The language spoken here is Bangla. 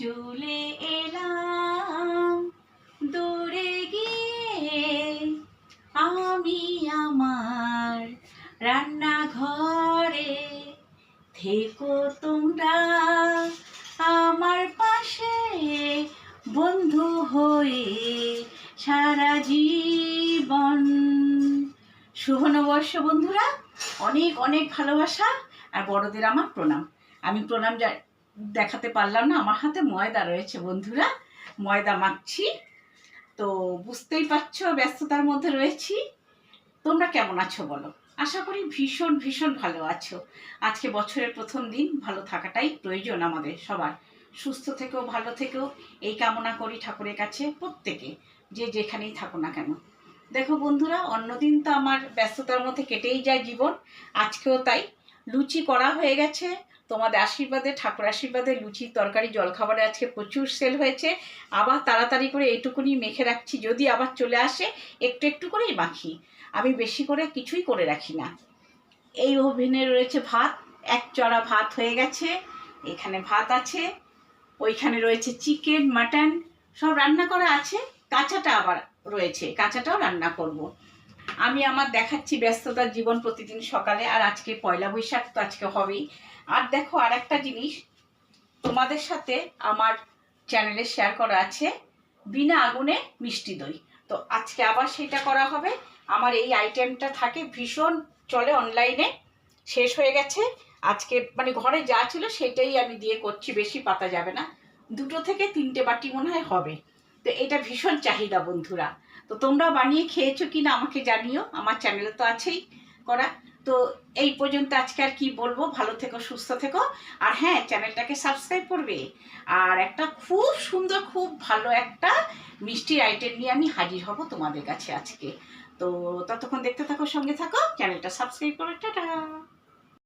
চলে এলাম দূরে গিয়ে আমি আমার রান্নাঘরে, থেকো তোমরা আমার পাশে বন্ধু হয়ে সারা জীবন। শুভ নববর্ষ বন্ধুরা, অনেক অনেক ভালোবাসা আর বড়দের আমার প্রণাম। আমি প্রণাম দেখাতে পারলাম না, আমার হাতে ময়দা রয়েছে বন্ধুরা, ময়দা মাখছি। তো বুঝতেই পারছো ব্যস্ততার মধ্যে রয়েছি। তোমরা কেমন আছো বলো? আশা করি ভীষণ ভীষণ ভালো আছো। আজকে বছরের প্রথম দিন, ভালো থাকাটাই প্রয়োজন আমাদের সবার। সুস্থ থেকেও ভালো থেকেও এই কামনা করি ঠাকুরের কাছে প্রত্যেকে, যে যেখানেই থাকো না কেন। দেখো বন্ধুরা, অন্যদিন তো আমার ব্যস্ততার মধ্যে কেটেই যায় জীবন, আজকেও তাই। লুচি করা হয়ে গেছে, তোমাদের আশীর্বাদে, ঠাকুর আশীর্বাদে লুচি তরকারি জলখাবারে আজকে প্রচুর সেল হয়েছে। আবার তাড়াতাড়ি করে এইটুকুনি মেখে রাখছি, যদি আবার চলে আসে একটু একটু করেই মাখি, আমি বেশি করে কিছুই করে রাখি না। এই ওভেনে রয়েছে ভাত, এক চড়া ভাত হয়ে গেছে, এখানে ভাত আছে, ওইখানে রয়েছে চিকেন মাটন সব রান্না করা আছে, কাঁচাটা আবার রয়েছে, কাঁচাটাও রান্না করব। আমি আমার দেখাচ্ছি ব্যস্ততার জীবন প্রতিদিন সকালে, আর আজকে পয়লা বৈশাখ তো আজকে হবেই। আর দেখো আর একটা জিনিস তোমাদের সাথে আমার চ্যানেলে শেয়ার করা আছে, বিনা আগুনে মিষ্টি দই। তো আজকে আবার সেটা করা হবে। আমার এই আইটেমটা থাকে, ভীষণ চলে অনলাইনে, শেষ হয়ে গেছে। আজকে মানে ঘরে যা ছিল সেটাই আমি দিয়ে করছি, বেশি পাতা যাবে না, 2 থেকে 3টে বাটি মনে হয় হবে। তো এটা ভীষণ চাহিদা বন্ধুরা। তো তোমরা বানিয়ে খেয়েছো কিনা আমাকে জানিও, আমার চ্যানেলে তো আছেই করা। তো এই পর্যন্ত আজকে আর কি বলবো, ভালো থেকো সুস্থ থেকো, আর হ্যাঁ চ্যানেলটাকে সাবস্ক্রাইব করবে। আর একটা খুব সুন্দর খুব ভালো একটা মিষ্টির আইটেম নিয়ে আমি হাজির হব তোমাদের কাছে আজকে। তো ততক্ষণ দেখতে থাকো, সঙ্গে থাকো, চ্যানেলটা সাবস্ক্রাইব করো। টাটা।